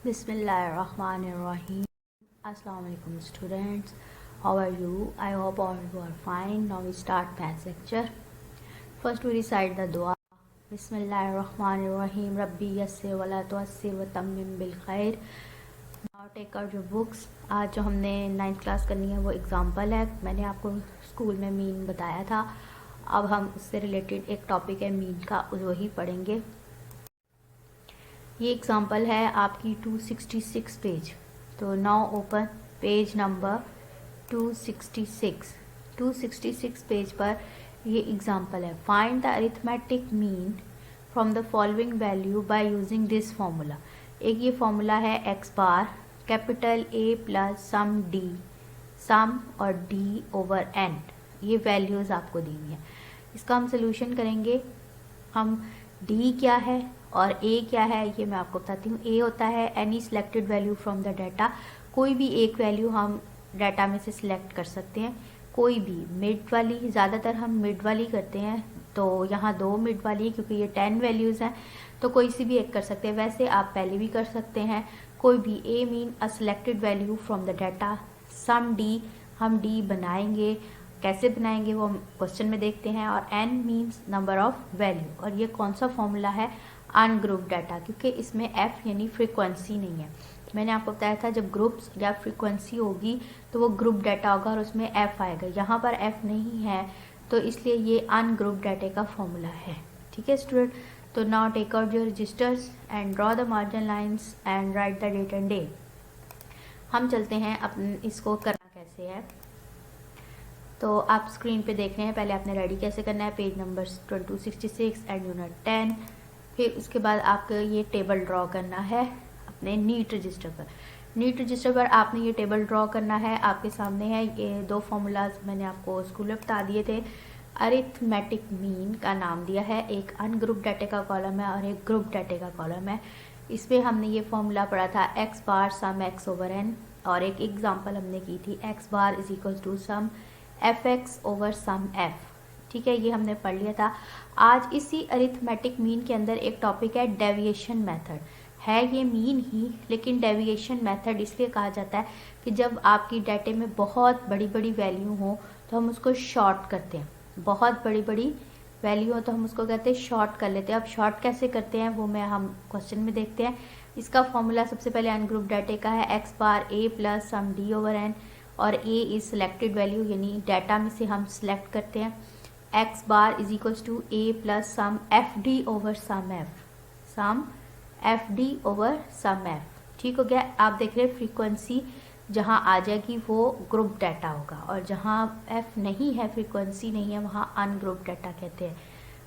Bismillahirrahmanirrahim. Assalamu alaikum students. How are you? I hope all you are fine. Now we start maths lecture. First we recite the dua. Bismillahirrahmanirrahim. Rabbi yassir wa la tu'assir wa tammim bil khair. Now take out your books. आज जो हमने 9th class करनी है वो example है. मैंने आपको school में मीन बताया था. अब हम उससे रिलेटेड एक टॉपिक है मीन का, वही पढ़ेंगे. ये एग्जाम्पल है आपकी 266 पेज. तो now open page number 266. 266 page पर ये एग्जाम्पल है. Find the arithmetic mean from the following value by using this formula. एक ये फॉर्मूला है x bar capital A plus sum d, sum और डी ओवर एन. ये values आपको दी हुई है. इसका हम सोल्यूशन करेंगे. हम डी क्या है और ए क्या है ये मैं आपको बताती हूँ. ए होता है any selected value from the data. कोई भी एक वैल्यू हम डाटा में से सिलेक्ट कर सकते हैं. कोई भी मिड वाली, ज़्यादातर हम मिड वाली करते हैं. तो यहाँ 2 मिड वाली है क्योंकि ये 10 वैल्यूज़ हैं, तो कोई सी भी एक कर सकते हैं. वैसे आप पहले भी कर सकते हैं. कोई भी. A mean a selected value from the data. Sum d, हम डी बनाएंगे. कैसे बनाएंगे वो हम क्वेश्चन में देखते हैं. और N means number of value. और ये कौन सा फॉर्मूला है? अनग्रुप डाटा, क्योंकि इसमें एफ यानी फ्रीक्वेंसी नहीं है. मैंने आपको बताया था जब ग्रुप्स या फ्रीक्वेंसी होगी तो वो ग्रुप डाटा होगा और उसमें एफ आएगा. यहाँ पर एफ नहीं है तो इसलिए ये अनग्रुप डाटा का फॉर्मूला है. ठीक है स्टूडेंट. तो now take out your registers and draw the margin lines and write the date and day. हम चलते हैं अपने इसको करना कैसे है. तो आप स्क्रीन पे देख रहे हैं. पहले आपने रेडी कैसे करना है. Page number 266 and unit 10. फिर उसके बाद आपको ये टेबल ड्रॉ करना है अपने नीट रजिस्टर पर. नीट रजिस्टर पर आपने ये टेबल ड्रॉ करना है. आपके सामने है ये 2 फॉर्मूलाज मैंने आपको स्कूल में बता दिए थे. अरिथमेटिक मीन का नाम दिया है. एक अनग्रुप डाटे का कॉलम है और एक ग्रुप डाटे का कॉलम है. इसमें हमने ये फॉर्मूला पढ़ा था X bar sum X over N. और एक एग्जाम्पल हमने की थी X bar is equal to sum F X over sum F. ठीक है, ये हमने पढ़ लिया था. आज इसी अरिथमेटिक मीन के अंदर एक टॉपिक है डेविएशन मेथड. है ये मीन ही, लेकिन डेविएशन मेथड इसलिए कहा जाता है कि जब आपकी डाटे में बहुत बड़ी बड़ी वैल्यू हो तो हम उसको शॉर्ट करते हैं. बहुत बड़ी बड़ी वैल्यू हो तो हम उसको कहते हैं शॉर्ट कर लेते हैं. अब शॉर्ट कैसे करते हैं वो हम क्वेश्चन में देखते हैं. इसका फॉर्मूला सबसे पहले अनग्रुप डाटे का है x bar A plus sum D over N. और ए इज सिलेक्टेड वैल्यू यानी डाटा में से हम सिलेक्ट करते हैं. X bar is equals to A plus sum F D over sum F, sum F D over sum F. ठीक हो गया. आप देख रहे हैं फ्रीक्वेंसी जहाँ आ जाएगी वो ग्रुप डाटा होगा और जहाँ एफ नहीं है, फ्रीक्वेंसी नहीं है, वहाँ अनग्रुप डाटा कहते हैं.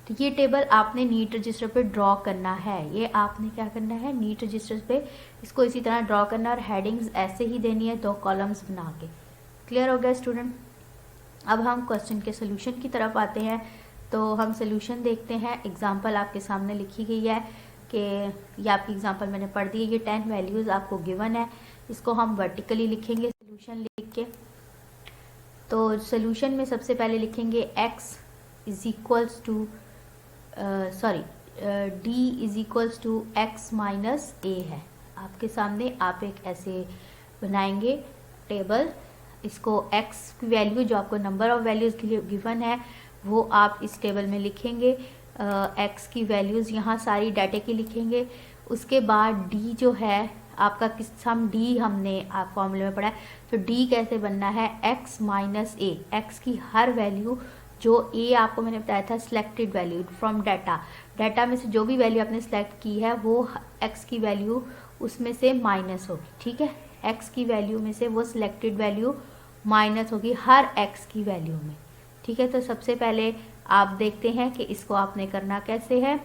तो ये टेबल आपने नीट रजिस्टर पे ड्रॉ करना है. ये आपने क्या करना है नीट रजिस्टर पे इसको इसी तरह ड्रॉ करना और हेडिंग्स ऐसे ही देनी है 2 कॉलम्स बना के. क्लियर हो गया स्टूडेंट. अब हम क्वेश्चन के सोल्यूशन की तरफ आते हैं. तो हम सोल्यूशन देखते हैं. एग्जांपल आपके सामने लिखी गई है कि ये आपकी एग्जांपल मैंने पढ़ दी है. ये 10 वैल्यूज़ आपको गिवन है. इसको हम वर्टिकली लिखेंगे सोल्यूशन लिख के. तो सोल्यूशन में सबसे पहले लिखेंगे x is equals to d is equals to x minus A है आपके सामने. आप एक ऐसे बनाएंगे टेबल. इसको x की वैल्यू जो आपको नंबर ऑफ वैल्यूज़ के लिए गिवन है वो आप इस टेबल में लिखेंगे. x की वैल्यूज़ यहाँ सारी डाटे की लिखेंगे. उसके बाद d जो है आपका किस सम d हमने आप फॉर्मूले में पढ़ा है. तो d कैसे बनना है x माइनस ए. x की हर वैल्यू जो a आपको मैंने बताया था selected value from data. Data में से जो भी वैल्यू आपने सेलेक्ट की है वो x की वैल्यू उसमें से माइनस होगी. ठीक है, x की वैल्यू में से वो सिलेक्टेड वैल्यू माइनस होगी हर x की वैल्यू में. ठीक है, तो सबसे पहले आप देखते हैं कि इसको आपने करना कैसे है.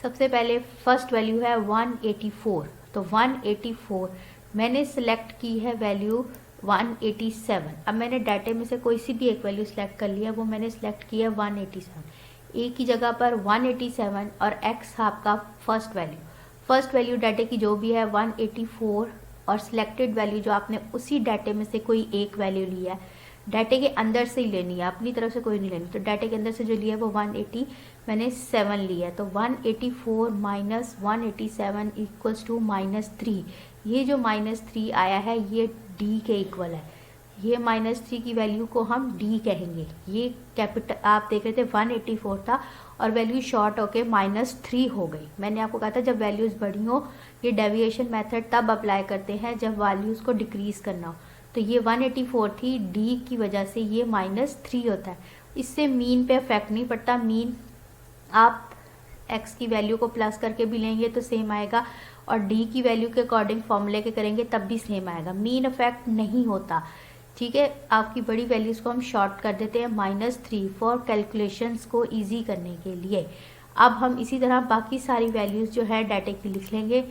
सबसे पहले फर्स्ट वैल्यू है 184. तो 184 मैंने सिलेक्ट की है वैल्यू 187. अब मैंने डाटे में से कोई सी भी एक वैल्यू सिलेक्ट कर लिया, वो मैंने सिलेक्ट किया 187. ए की जगह पर 187 और x आपका फर्स्ट वैल्यू. फर्स्ट वैल्यू डाटे की जो भी है 184 और सिलेक्टेड वैल्यू जो आपने उसी डाटे में से कोई एक वैल्यू लिया है. डाटे के अंदर से ही लेनी है, अपनी तरफ से कोई नहीं लेनी। तो डाटे के अंदर से जो लिया है वो 180 मैंने 7 लिया है, तो 184 माइनस 187 इक्वल्स टू -3। ये जो -3 आया है ये डी के इक्वल है, ये -3 की वैल्यू को हम डी कहेंगे। ये कैपिटल आप देख रहे थे 184 था और वैल्यू शॉर्ट होके -3 हो गई। मैंने आपको कहा था जब वैल्यूज़ बड़ी हो ये डेविएशन मेथड तब अप्लाई करते हैं जब वैल्यूज़ को डिक्रीज़ करना हो। तो ये 184 थी, डी की वजह से ये -3 होता है। इससे मीन पे इफेक्ट नहीं पड़ता, मीन आप एक्स की वैल्यू को प्लस करके भी लेंगे तो सेम आएगा और डी की वैल्यू के अकॉर्डिंग फॉर्मूले के करेंगे तब भी सेम आएगा, मीन इफेक्ट नहीं होता। ठीक है, आपकी बड़ी वैल्यूज़ को हम शॉर्ट कर देते हैं -3 फॉर कैलकुलेशंस को इजी करने के लिए। अब हम इसी तरह बाकी सारी वैल्यूज़ जो है डाटे की लिख लेंगे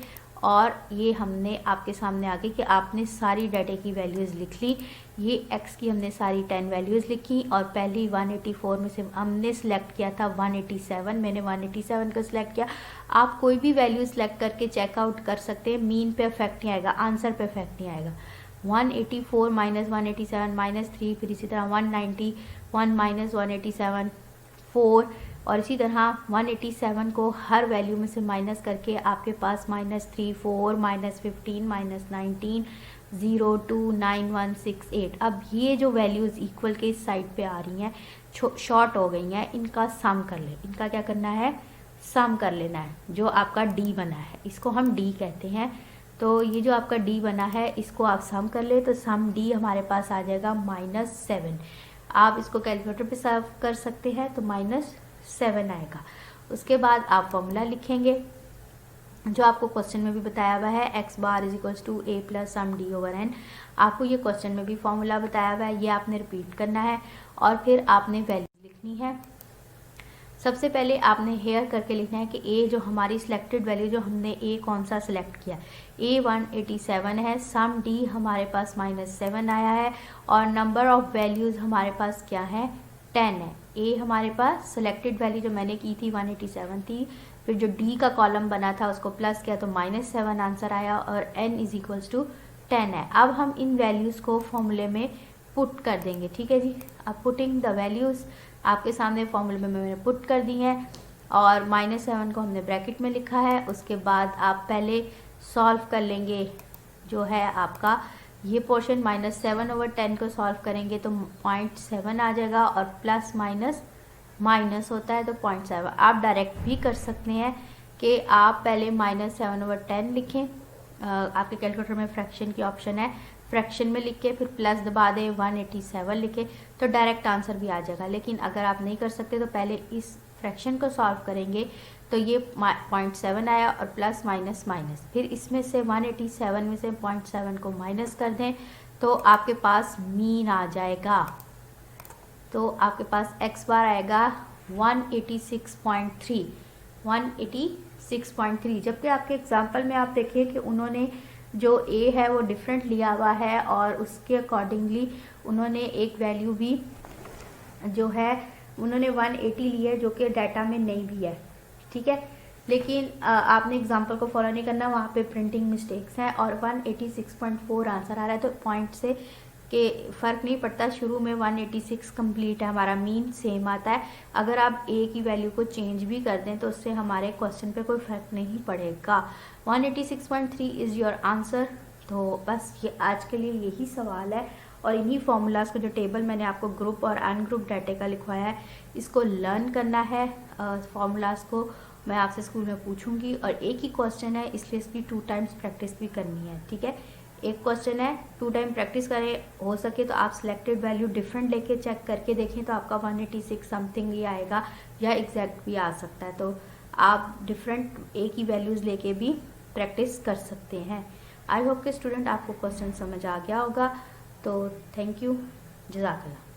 और ये हमने आपके सामने आ गई कि आपने सारी डाटे की वैल्यूज़ लिख ली। ये एक्स की हमने सारी 10 वैल्यूज़ लिखी और पहली 184 में से हमने सेलेक्ट किया था 187, मैंने 187 को सिलेक्ट किया। आप कोई भी वैल्यू सेलेक्ट करके चेकआउट कर सकते हैं, मीन पे इफेक्ट नहीं आएगा, आंसर पे इफेक्ट नहीं आएगा। 184 माइनस 187 -3, फिर इसी तरह 191 माइनस 187 4, और इसी तरह 187 को हर वैल्यू में से माइनस करके आपके पास -3 4 -15 -19 0 2 9 1 6 8। अब ये जो वैल्यूज़ इक्वल के इस साइड पे आ रही हैं शॉर्ट हो गई हैं, इनका सम कर ले। इनका क्या करना है, सम कर लेना है। जो आपका डी बना है इसको हम डी कहते हैं। तो ये जो आपका डी बना है इसको आप सम कर ले, तो सम डी हमारे पास आ जाएगा -7। आप इसको कैलकुलेटर पे सॉल्व कर सकते हैं तो -7 आएगा। उसके बाद आप फॉर्मूला लिखेंगे जो आपको क्वेश्चन में भी बताया हुआ है, x bar is equals to a plus sum D over n। आपको ये क्वेश्चन में भी फॉर्मूला बताया हुआ है, ये आपने रिपीट करना है और फिर आपने वैल्यू लिखनी है। सबसे पहले आपने हेयर करके लिखना है कि a जो हमारी सिलेक्टेड वैल्यू, जो हमने a कौन सा सिलेक्ट किया, a 187 है, सम d हमारे पास -7 आया है और नंबर ऑफ वैल्यूज़ हमारे पास क्या है, 10 है। a हमारे पास सिलेक्टेड वैल्यू जो मैंने की थी 187 थी, फिर जो d का कॉलम बना था उसको प्लस किया तो -7 आंसर आया और n इज इक्वल्स टू 10 है। अब हम इन वैल्यूज़ को फॉर्मूले में पुट कर देंगे। ठीक है जी, अब पुटिंग द वैल्यूज़ आपके सामने फॉर्मूले में मैंने पुट कर दी हैं और -7 को हमने ब्रैकेट में लिखा है। उसके बाद आप पहले सॉल्व कर लेंगे जो है आपका ये पोर्शन, -7/10 को सॉल्व करेंगे तो 0.7 आ जाएगा और प्लस माइनस होता है तो 0.7। आप डायरेक्ट भी कर सकते हैं कि आप पहले -7/10 लिखें, आपके कैलकुलेटर में फ्रैक्शन की ऑप्शन है, फ्रैक्शन में लिख के फिर प्लस दबा दें 187 लिखे तो डायरेक्ट आंसर भी आ जाएगा। लेकिन अगर आप नहीं कर सकते तो पहले इस फ्रैक्शन को सॉल्व करेंगे तो ये 0.7 आया और प्लस माइनस, फिर इसमें से 187 में से 0.7 को माइनस कर दें तो आपके पास मीन आ जाएगा। तो आपके पास x बार आएगा 186.3, जबकि आपके एग्जाम्पल में आप देखिए कि उन्होंने जो a है वो डिफरेंट लिया हुआ है और उसके अकॉर्डिंगली उन्होंने एक वैल्यू भी जो है उन्होंने 180 ली है जो कि डाटा में नहीं भी है। ठीक है, लेकिन आपने एग्जांपल को फॉलो नहीं करना, वहाँ पे प्रिंटिंग मिस्टेक्स हैं और 186.4 आंसर आ रहा है। तो पॉइंट से के फ़र्क नहीं पड़ता, शुरू में 186 कंप्लीट है, हमारा मीन सेम आता है। अगर आप a की वैल्यू को चेंज भी कर दें तो उससे हमारे क्वेश्चन पे कोई फ़र्क नहीं पड़ेगा। 186.3 इज़ योर आंसर। तो बस ये आज के लिए यही सवाल है और इन्हीं फार्मूलाज का जो टेबल मैंने आपको ग्रुप और अनग्रुप डाटे का लिखवाया है इसको लर्न करना है। फार्मूलाज को मैं आपसे स्कूल में पूछूंगी और एक ही क्वेश्चन है इसलिए इसकी 2 टाइम्स प्रैक्टिस भी करनी है। ठीक है, एक क्वेश्चन है 2 टाइम प्रैक्टिस करें, हो सके तो आप सिलेक्टेड वैल्यू डिफरेंट लेके चेक करके देखें तो आपका 186 समथिंग ही आएगा या एग्जैक्ट भी आ सकता है। तो आप डिफरेंट एक ही वैल्यूज़ लेके भी प्रैक्टिस कर सकते हैं। आई होप कि स्टूडेंट आपको क्वेश्चन समझ आ गया होगा। तो थैंक यू, जज़ाकल्लाह।